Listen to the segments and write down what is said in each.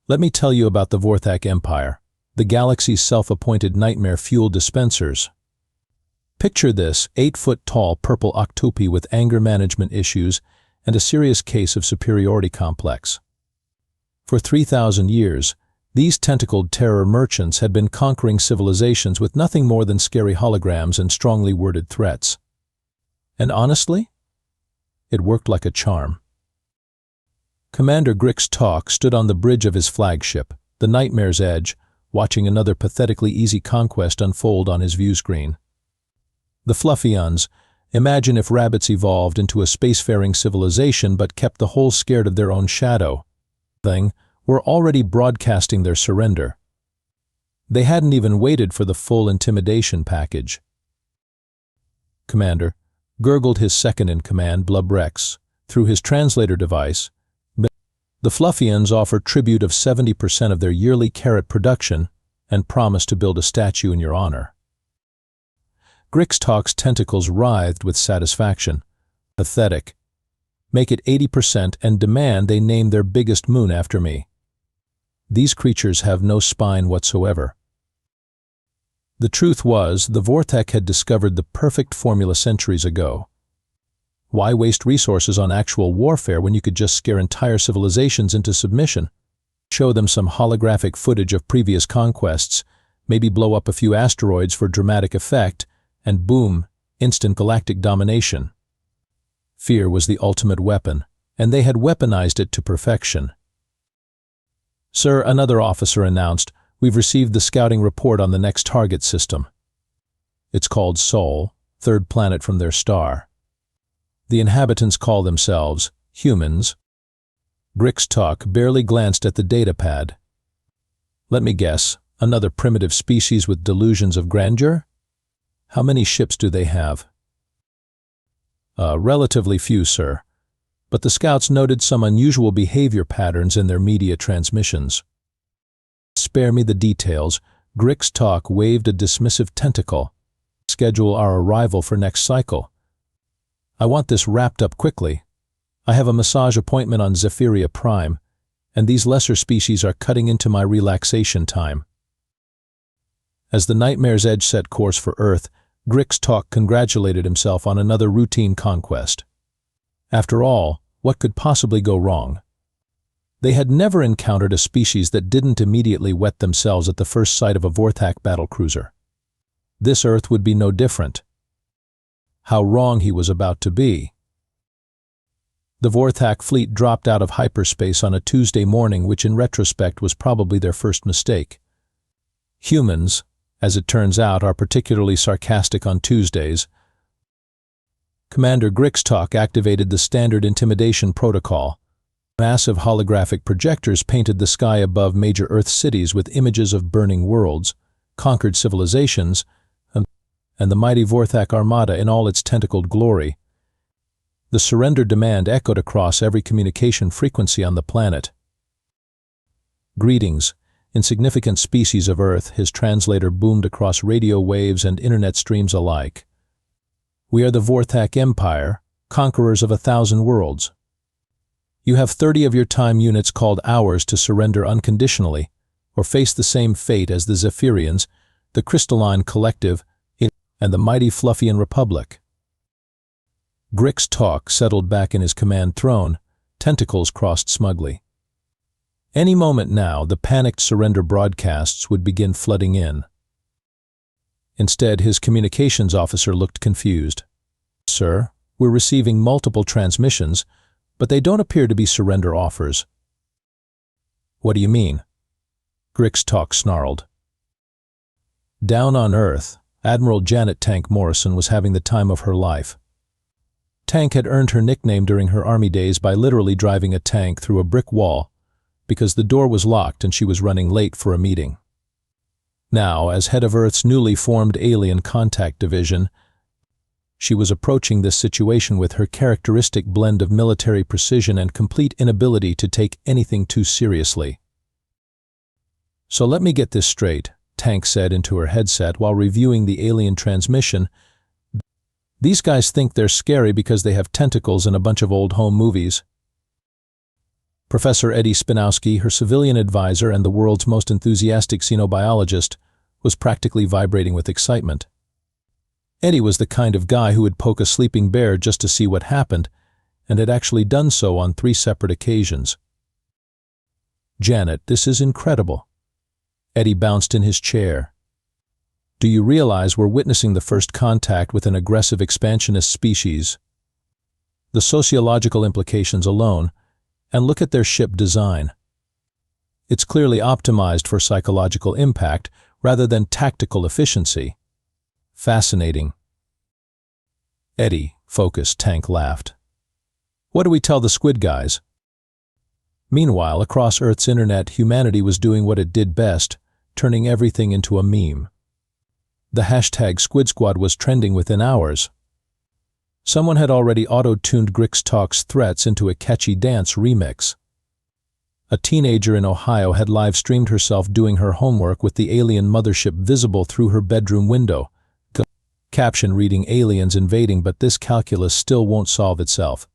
Let me tell you about the Vorthak Empire, the galaxy's self-appointed nightmare fuel dispensers. Picture this 8-foot-tall purple octopi with anger management issues and a serious case of superiority complex. For 3,000 years, these tentacled terror merchants had been conquering civilizations with nothing more than scary holograms and strongly worded threats. And honestly, it worked like a charm. Commander Grix Talk stood on the bridge of his flagship, the Nightmare's Edge, watching another pathetically easy conquest unfold on his view screen. The Fluffians, imagine if rabbits evolved into a spacefaring civilization but kept the whole scared of their own shadow thing, were already broadcasting their surrender. They hadn't even waited for the full intimidation package. Commander gurgled his second-in-command, Blubrex, through his translator device. The Fluffians offer tribute of 70% of their yearly carrot production and promise to build a statue in your honor. Grix Talk's tentacles writhed with satisfaction. Pathetic. Make it 80% and demand they name their biggest moon after me. These creatures have no spine whatsoever. The truth was, the Vorthak had discovered the perfect formula centuries ago. Why waste resources on actual warfare when you could just scare entire civilizations into submission? Show them some holographic footage of previous conquests, maybe blow up a few asteroids for dramatic effect, and boom, instant galactic domination. Fear was the ultimate weapon, and they had weaponized it to perfection. Sir, another officer announced, we've received the scouting report on the next target system. It's called Sol, third planet from their star. The inhabitants call themselves humans. Grix Talk barely glanced at the datapad. Let me guess, another primitive species with delusions of grandeur? How many ships do they have? Relatively few, sir. But the scouts noted some unusual behavior patterns in their media transmissions. Spare me the details. Grix Talk waved a dismissive tentacle. Schedule our arrival for next cycle. I want this wrapped up quickly. I have a massage appointment on Zephyria Prime, and these lesser species are cutting into my relaxation time. As the Nightmare's Edge set course for Earth, Grix Talk congratulated himself on another routine conquest. After all, what could possibly go wrong? They had never encountered a species that didn't immediately wet themselves at the first sight of a Vorthak battlecruiser. This Earth would be no different. How wrong he was about to be. The Vorthak fleet dropped out of hyperspace on a Tuesday morning, which in retrospect was probably their first mistake. Humans, as it turns out, are particularly sarcastic on Tuesdays. Commander Grix Talk activated the standard intimidation protocol. Massive holographic projectors painted the sky above major Earth cities with images of burning worlds, conquered civilizations, and the mighty Vorthak armada in all its tentacled glory. The surrender demand echoed across every communication frequency on the planet. Greetings, insignificant species of Earth, his translator boomed across radio waves and internet streams alike. We are the Vorthak Empire, conquerors of 1,000 worlds. You have 30 of your time units called hours to surrender unconditionally, or face the same fate as the Zephyrians, the Crystalline Collective, and the mighty Fluffian Republic. Grix Talk settled back in his command throne, tentacles crossed smugly. Any moment now, the panicked surrender broadcasts would begin flooding in. Instead, his communications officer looked confused. Sir, we're receiving multiple transmissions, but they don't appear to be surrender offers. What do you mean? Grix Talk snarled. Down on Earth, Admiral Janet Tank Morrison was having the time of her life. Tank had earned her nickname during her army days by literally driving a tank through a brick wall because the door was locked and she was running late for a meeting. Now, as head of Earth's newly formed Alien Contact Division, she was approaching this situation with her characteristic blend of military precision and complete inability to take anything too seriously. So let me get this straight, Tank said into her headset while reviewing the alien transmission. These guys think they're scary because they have tentacles and a bunch of old home movies. Professor Eddie Spinowski, her civilian advisor and the world's most enthusiastic xenobiologist, was practically vibrating with excitement. Eddie was the kind of guy who would poke a sleeping bear just to see what happened, and had actually done so on 3 separate occasions. "Janet, this is incredible." Eddie bounced in his chair. "Do you realize we're witnessing the first contact with an aggressive expansionist species? The sociological implications alone, and look at their ship design. It's clearly optimized for psychological impact rather than tactical efficiency. Fascinating." "Eddie," focused, Tank laughed. "What do we tell the squid guys?" Meanwhile, across Earth's internet, humanity was doing what it did best, turning everything into a meme. The hashtag Squid Squad was trending within hours. Someone had already auto-tuned Grix Talk's threats into a catchy dance remix. A teenager in Ohio had live-streamed herself doing her homework with the alien mothership visible through her bedroom window. Caption reading, "Aliens invading, but this calculus still won't solve itself."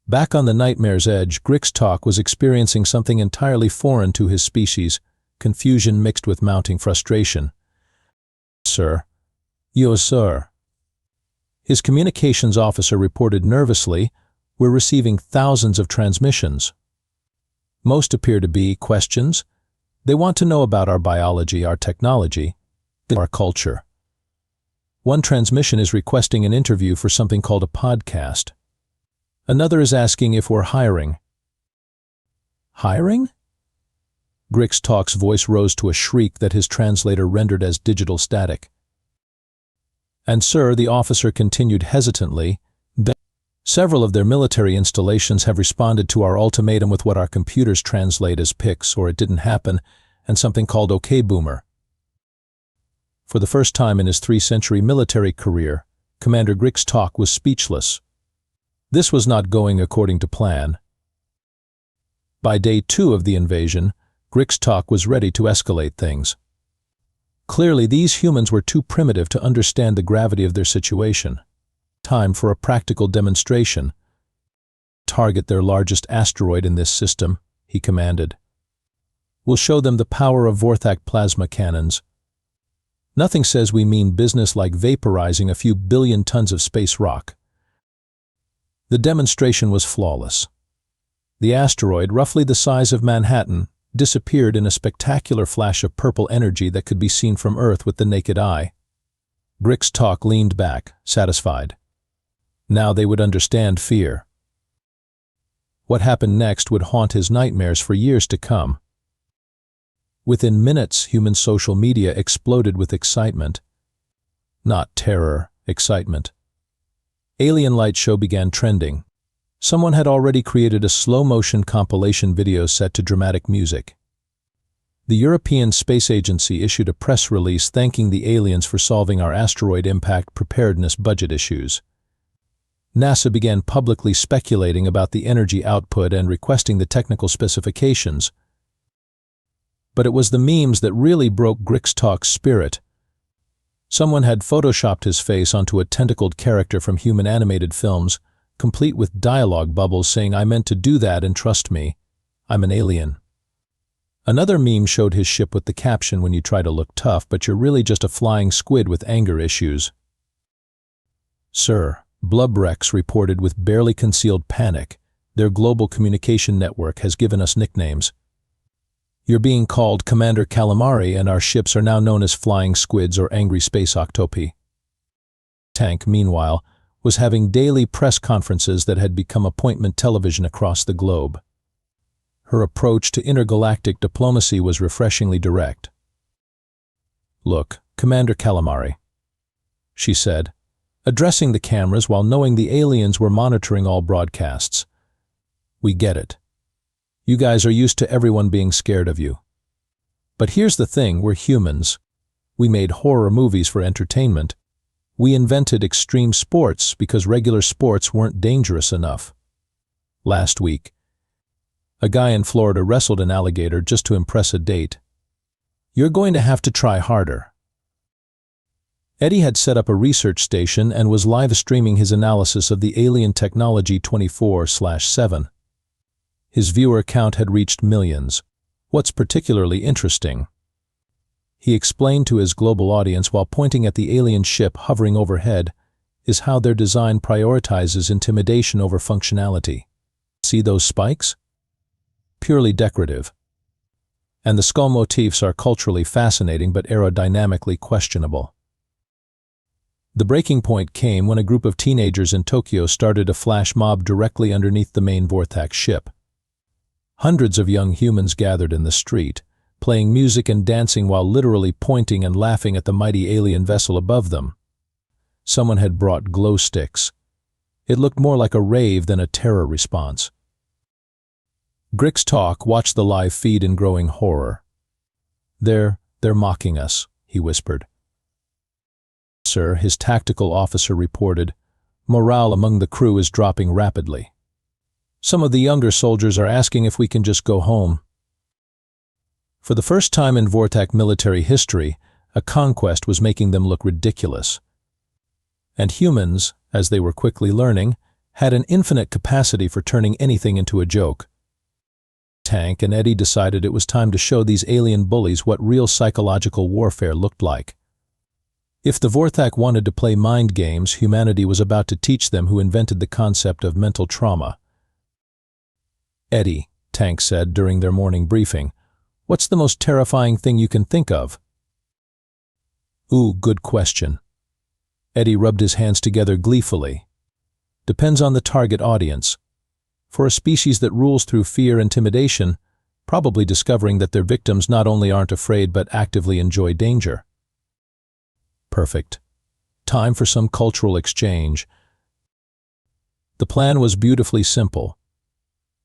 Back on the nightmare's edge, Grix Talk was experiencing something entirely foreign to his species, confusion mixed with mounting frustration. "Sir." "Yo, sir." His communications officer reported nervously, "We're receiving thousands of transmissions. Most appear to be questions. They want to know about our biology, our technology, our culture. One transmission is requesting an interview for something called a podcast. Another is asking if we're hiring." "Hiring?" Grix Talk's voice rose to a shriek that his translator rendered as digital static. "And sir," the officer continued hesitantly, "several of their military installations have responded to our ultimatum with what our computers translate as pics or it didn't happen, and something called OK Boomer." For the first time in his 3-century military career, Commander Grix Talk was speechless. This was not going according to plan. By day 2 of the invasion, Grix Talk was ready to escalate things. Clearly, these humans were too primitive to understand the gravity of their situation. Time for a practical demonstration. "Target their largest asteroid in this system," he commanded. "We'll show them the power of Vorthak plasma cannons. Nothing says we mean business like vaporizing a few billion tons of space rock." The demonstration was flawless. The asteroid, roughly the size of Manhattan, disappeared in a spectacular flash of purple energy that could be seen from Earth with the naked eye. Grix Talk leaned back, satisfied. Now they would understand fear. What happened next would haunt his nightmares for years to come. Within minutes, human social media exploded with excitement. Not terror, excitement. Alien Light Show began trending. Someone had already created a slow-motion compilation video set to dramatic music. The European Space Agency issued a press release thanking the aliens for solving our asteroid impact preparedness budget issues. NASA began publicly speculating about the energy output and requesting the technical specifications. But it was the memes that really broke Grix Talk's spirit. Someone had photoshopped his face onto a tentacled character from human animated films, complete with dialogue bubbles saying, "I meant to do that and trust me, I'm an alien." Another meme showed his ship with the caption, "When you try to look tough, but you're really just a flying squid with anger issues." "Sir," Blubrex reported with barely concealed panic, "their global communication network has given us nicknames. You're being called Commander Calamari, and our ships are now known as flying squids or angry space octopi." Tank, meanwhile, was having daily press conferences that had become appointment television across the globe. Her approach to intergalactic diplomacy was refreshingly direct. "Look, Commander Calamari," she said, addressing the cameras while knowing the aliens were monitoring all broadcasts. "We get it. You guys are used to everyone being scared of you. But here's the thing, we're humans. We made horror movies for entertainment. We invented extreme sports because regular sports weren't dangerous enough. Last week, a guy in Florida wrestled an alligator just to impress a date. You're going to have to try harder." Eddie had set up a research station and was live streaming his analysis of the alien technology 24/7. His viewer count had reached millions. What's particularly interesting, he explained to his global audience while pointing at the alien ship hovering overhead, is how their design prioritizes intimidation over functionality. See those spikes? Purely decorative. And the skull motifs are culturally fascinating but aerodynamically questionable. The breaking point came when a group of teenagers in Tokyo started a flash mob directly underneath the main Vortex ship. Hundreds of young humans gathered in the street, playing music and dancing while literally pointing and laughing at the mighty alien vessel above them. Someone had brought glow sticks. It looked more like a rave than a terror response. Grix Talk watched the live feed in growing horror. They're mocking us," he whispered. "Sir," his tactical officer reported, "morale among the crew is dropping rapidly. Some of the younger soldiers are asking if we can just go home." For the first time in Vortex military history, a conquest was making them look ridiculous. And humans, as they were quickly learning, had an infinite capacity for turning anything into a joke. Tank and Eddie decided it was time to show these alien bullies what real psychological warfare looked like. If the Vortex wanted to play mind games, humanity was about to teach them who invented the concept of mental trauma. "Eddie," Tank said during their morning briefing, "what's the most terrifying thing you can think of?" "Ooh, good question." Eddie rubbed his hands together gleefully. "Depends on the target audience. For a species that rules through fear and intimidation, probably discovering that their victims not only aren't afraid but actively enjoy danger." Perfect. Time for some cultural exchange. The plan was beautifully simple.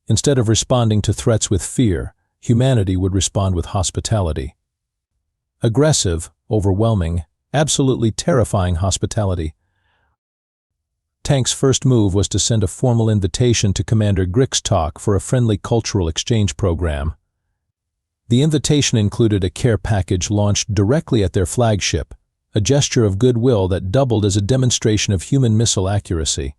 Instead of responding to threats with fear, humanity would respond with hospitality. Aggressive, overwhelming, absolutely terrifying hospitality. Tank's first move was to send a formal invitation to Commander Grix Talk for a friendly cultural exchange program. The invitation included a care package launched directly at their flagship, a gesture of goodwill that doubled as a demonstration of human missile accuracy.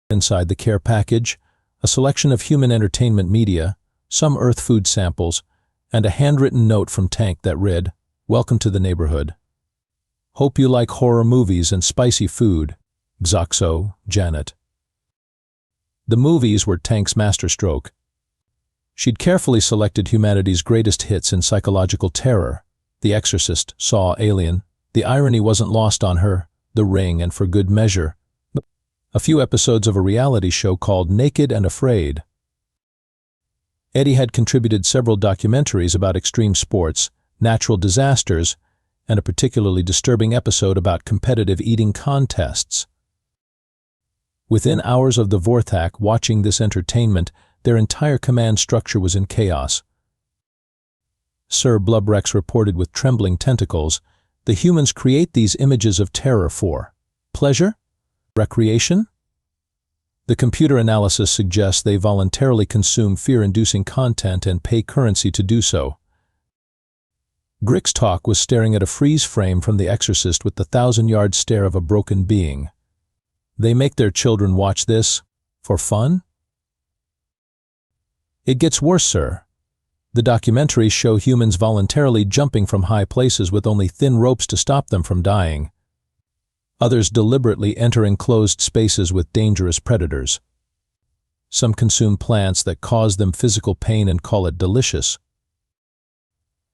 Inside the care package, a selection of human entertainment media, some Earth food samples, and a handwritten note from Tank that read, "Welcome to the neighborhood. Hope you like horror movies and spicy food. Xoxo, Janet." The movies were Tank's masterstroke. She'd carefully selected humanity's greatest hits in psychological terror. The Exorcist, Saw, Alien. The irony wasn't lost on her, The Ring, and for good measure. A few episodes of a reality show called Naked and Afraid. Eddie had contributed several documentaries about extreme sports, natural disasters, and a particularly disturbing episode about competitive eating contests. Within hours of the Vortex watching this entertainment, their entire command structure was in chaos. Sir Blubrex reported with trembling tentacles, "The humans create these images of terror for pleasure? Recreation? The computer analysis suggests they voluntarily consume fear-inducing content and pay currency to do so." Grix Talk was staring at a freeze frame from The Exorcist with the 1,000-yard stare of a broken being. They make their children watch this for fun? It gets worse, sir. The documentaries show humans voluntarily jumping from high places with only thin ropes to stop them from dying. Others deliberately enter enclosed spaces with dangerous predators. Some consume plants that cause them physical pain and call it delicious.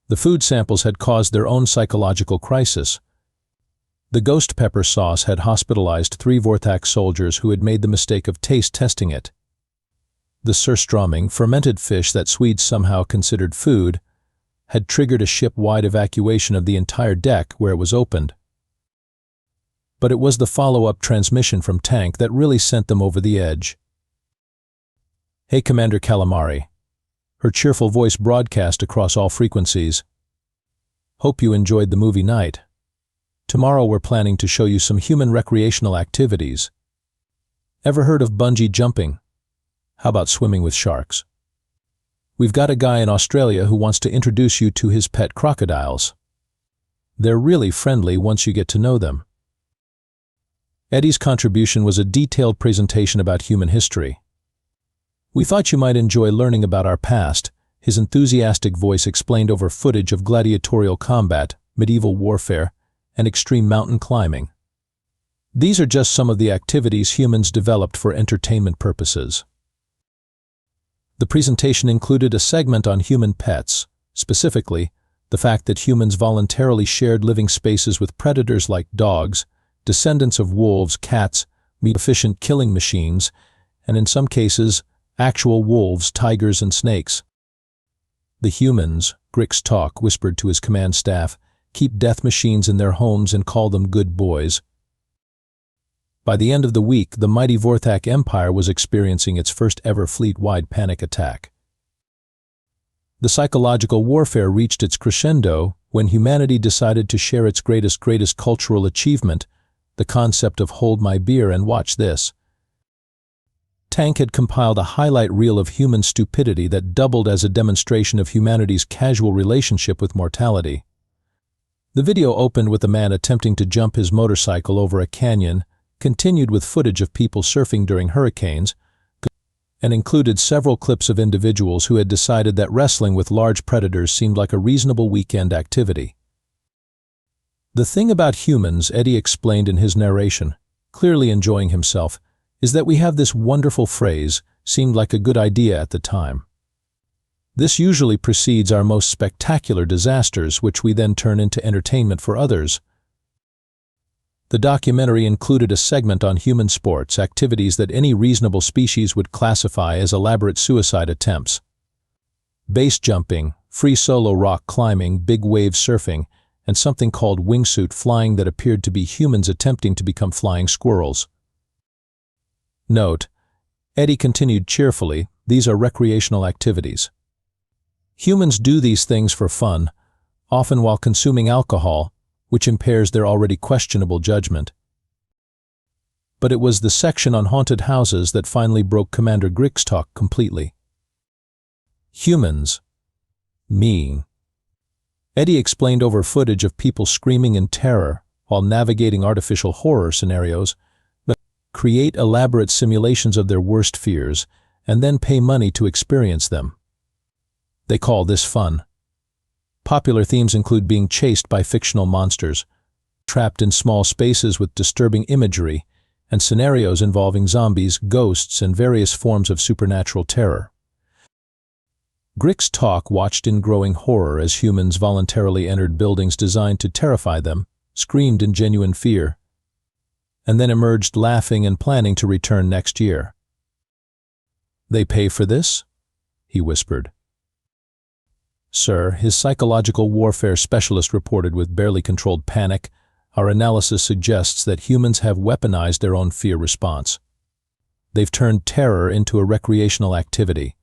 The food samples had caused their own psychological crisis. The ghost pepper sauce had hospitalized 3 Vortex soldiers who had made the mistake of taste testing it. The surströmming, fermented fish that Swedes somehow considered food, had triggered a ship-wide evacuation of the entire deck where it was opened. But it was the follow-up transmission from Tank that really sent them over the edge. "Hey, Commander Calamari." Her cheerful voice broadcast across all frequencies. "Hope you enjoyed the movie night. Tomorrow we're planning to show you some human recreational activities. Ever heard of bungee jumping? How about swimming with sharks? We've got a guy in Australia who wants to introduce you to his pet crocodiles. They're really friendly once you get to know them." Eddie's contribution was a detailed presentation about human history. We thought you might enjoy learning about our past, his enthusiastic voice explained over footage of gladiatorial combat, medieval warfare, and extreme mountain climbing. These are just some of the activities humans developed for entertainment purposes. The presentation included a segment on human pets, specifically, the fact that humans voluntarily shared living spaces with predators like dogs, descendants of wolves, cats, efficient killing machines, and in some cases, actual wolves, tigers, and snakes. The humans, Grix Talk whispered to his command staff, keep death machines in their homes and call them good boys. By the end of the week, the mighty Vorthak Empire was experiencing its first ever fleet-wide panic attack. The psychological warfare reached its crescendo when humanity decided to share its greatest cultural achievement, the concept of hold my beer and watch this. Tank had compiled a highlight reel of human stupidity that doubled as a demonstration of humanity's casual relationship with mortality. The video opened with a man attempting to jump his motorcycle over a canyon, continued with footage of people surfing during hurricanes, and included several clips of individuals who had decided that wrestling with large predators seemed like a reasonable weekend activity. The thing about humans, Eddie explained in his narration, clearly enjoying himself, is that we have this wonderful phrase, seemed like a good idea at the time. This usually precedes our most spectacular disasters, which we then turn into entertainment for others. The documentary included a segment on human sports, activities that any reasonable species would classify as elaborate suicide attempts. Base jumping, free solo rock climbing, big wave surfing, and something called wingsuit flying that appeared to be humans attempting to become flying squirrels. Note, Eddie continued cheerfully, these are recreational activities. Humans do these things for fun, often while consuming alcohol, which impairs their already questionable judgment. But it was the section on haunted houses that finally broke Commander Grix talk completely. Humans. Me. Eddie explained over footage of people screaming in terror while navigating artificial horror scenarios, but create elaborate simulations of their worst fears and then pay money to experience them. They call this fun. Popular themes include being chased by fictional monsters, trapped in small spaces with disturbing imagery, and scenarios involving zombies, ghosts, and various forms of supernatural terror. Grix Talk watched in growing horror as humans voluntarily entered buildings designed to terrify them, screamed in genuine fear, and then emerged laughing and planning to return next year. "They pay for this?" he whispered. "Sir," his psychological warfare specialist reported with barely controlled panic, "our analysis suggests that humans have weaponized their own fear response. They've turned terror into a recreational activity."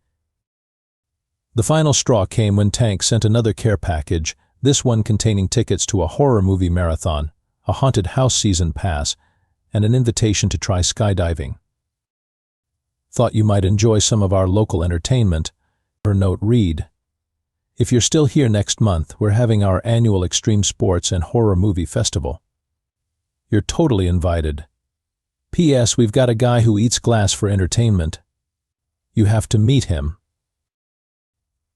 The final straw came when Tank sent another care package, this one containing tickets to a horror movie marathon, a haunted house season pass, and an invitation to try skydiving. "Thought you might enjoy some of our local entertainment." Her note read, "If you're still here next month, we're having our annual Extreme Sports and Horror Movie Festival. You're totally invited. P.S. We've got a guy who eats glass for entertainment. You have to meet him."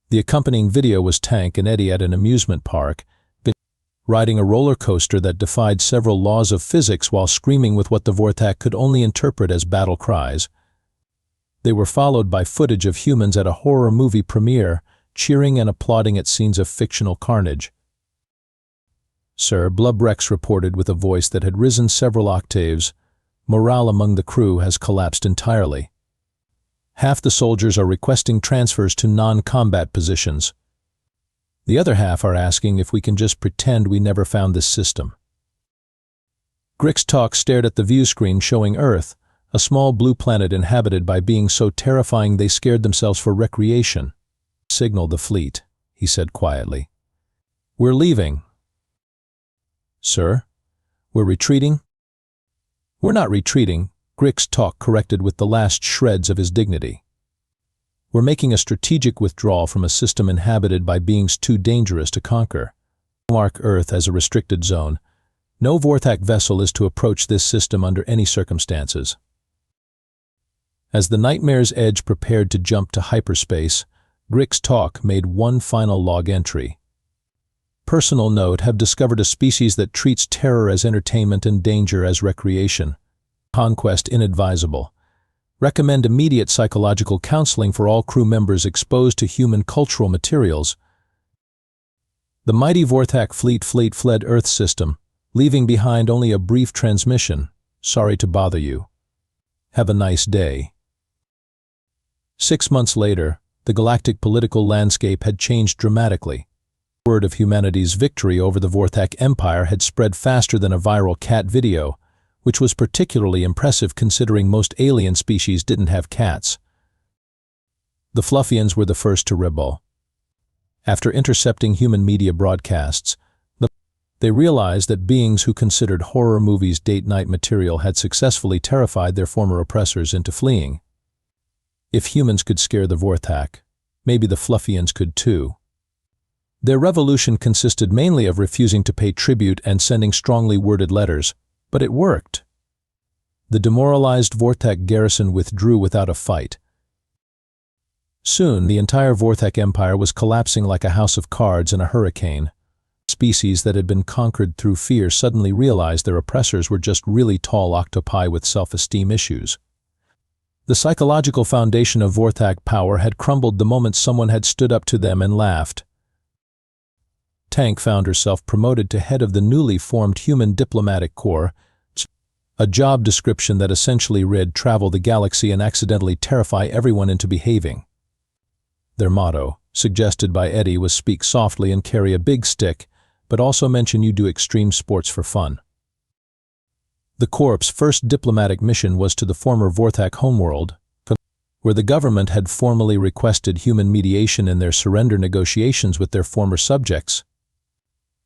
The accompanying video was Tank and Eddie at an amusement park, riding a roller coaster that defied several laws of physics while screaming with what the Vorthak could only interpret as battle cries. They were followed by footage of humans at a horror movie premiere, cheering and applauding at scenes of fictional carnage. "Sir," Blubrex reported with a voice that had risen several octaves, "morale among the crew has collapsed entirely. Half the soldiers are requesting transfers to non-combat positions. The other half are asking if we can just pretend we never found this system." Grix Talk stared at the view screen showing Earth, a small blue planet inhabited by beings so terrifying they scared themselves for recreation. "Signal the fleet," he said quietly. "We're leaving." "Sir? We're retreating?" "We're not retreating," Grix Talk corrected with the last shreds of his dignity. "We're making a strategic withdrawal from a system inhabited by beings too dangerous to conquer. Mark Earth as a restricted zone. No Vorthak vessel is to approach this system under any circumstances." As the Nightmare's Edge prepared to jump to hyperspace, Grix Talk made one final log entry. Personal note: have discovered a species that treats terror as entertainment and danger as recreation. Conquest inadvisable. Recommend immediate psychological counseling for all crew members exposed to human cultural materials. The mighty Vorthak fleet fled Earth system, leaving behind only a brief transmission. Sorry to bother you. Have a nice day. 6 months later, the galactic political landscape had changed dramatically. Word of humanity's victory over the Vorthak Empire had spread faster than a viral cat video, which was particularly impressive considering most alien species didn't have cats. The Fluffians were the first to rebel. After intercepting human media broadcasts, they realized that beings who considered horror movies date-night material had successfully terrified their former oppressors into fleeing. If humans could scare the Vorthak, maybe the Fluffians could too. Their revolution consisted mainly of refusing to pay tribute and sending strongly worded letters, but it worked. The demoralized Vorthak garrison withdrew without a fight. Soon, the entire Vorthak Empire was collapsing like a house of cards in a hurricane. Species that had been conquered through fear suddenly realized their oppressors were just really tall octopi with self-esteem issues. The psychological foundation of Vorthak power had crumbled the moment someone had stood up to them and laughed. Tank found herself promoted to head of the newly formed Human Diplomatic Corps, a job description that essentially read travel the galaxy and accidentally terrify everyone into behaving. Their motto, suggested by Eddie, was speak softly and carry a big stick, but also mention you do extreme sports for fun. The Corps' first diplomatic mission was to the former Vorthak homeworld, where the government had formally requested human mediation in their surrender negotiations with their former subjects.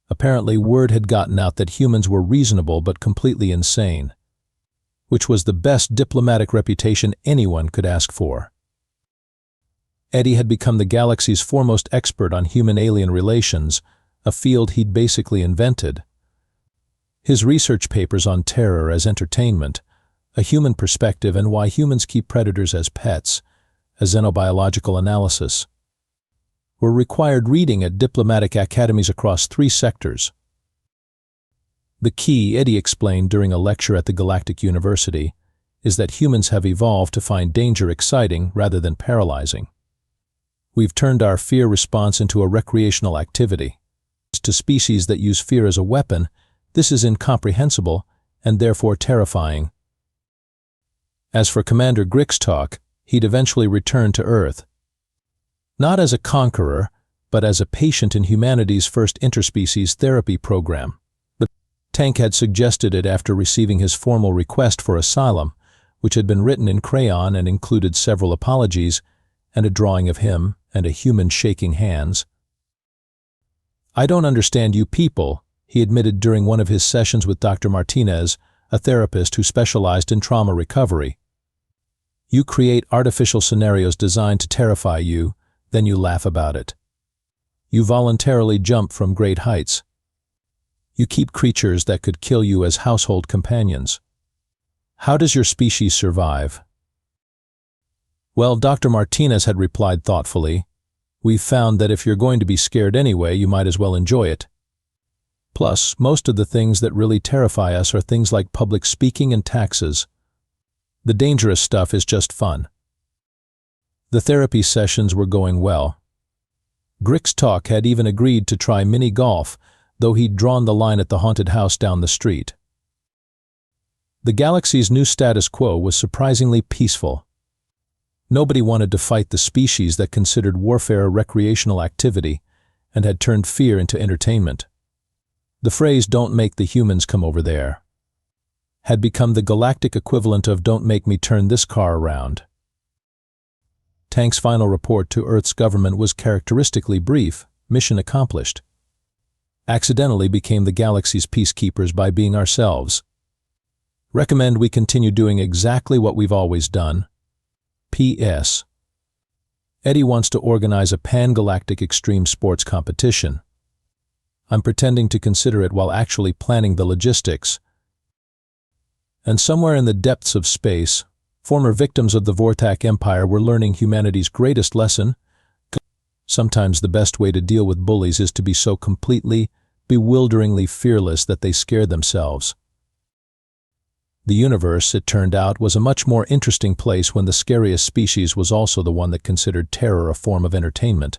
Apparently, word had gotten out that humans were reasonable but completely insane, which was the best diplomatic reputation anyone could ask for. Eddie had become the galaxy's foremost expert on human-alien relations, a field he'd basically invented. His research papers on terror as entertainment, a human perspective, and why humans keep predators as pets, a xenobiological analysis, were required reading at diplomatic academies across 3 sectors. The key, Eddie explained during a lecture at the Galactic University, is that humans have evolved to find danger exciting rather than paralyzing. We've turned our fear response into a recreational activity. To species that use fear as a weapon, this is incomprehensible and therefore terrifying. As for Commander Grix Talk, he'd eventually return to Earth. Not as a conqueror, but as a patient in humanity's first interspecies therapy program. The Tank had suggested it after receiving his formal request for asylum, which had been written in crayon and included several apologies and a drawing of him and a human shaking hands. "I don't understand you people," he admitted during one of his sessions with Dr. Martinez, a therapist who specialized in trauma recovery. "You create artificial scenarios designed to terrify you, then you laugh about it. You voluntarily jump from great heights. You keep creatures that could kill you as household companions. How does your species survive?" Well, Dr. Martinez had replied thoughtfully, "We've found that if you're going to be scared anyway, you might as well enjoy it. Plus, most of the things that really terrify us are things like public speaking and taxes. The dangerous stuff is just fun." The therapy sessions were going well. Grix Talk had even agreed to try mini golf, though he'd drawn the line at the haunted house down the street. The galaxy's new status quo was surprisingly peaceful. Nobody wanted to fight the species that considered warfare a recreational activity and had turned fear into entertainment. The phrase "don't make the humans come over there" had become the galactic equivalent of "don't make me turn this car around." Tank's final report to Earth's government was characteristically brief: mission accomplished. Accidentally became the galaxy's peacekeepers by being ourselves. Recommend we continue doing exactly what we've always done. P.S. Eddie wants to organize a pan-galactic extreme sports competition. I'm pretending to consider it while actually planning the logistics. And somewhere in the depths of space, Former victims of the Vortak Empire were learning humanity's greatest lesson. Sometimes the best way to deal with bullies is to be so completely, bewilderingly fearless that they scare themselves. The universe, it turned out, was a much more interesting place when the scariest species was also the one that considered terror a form of entertainment.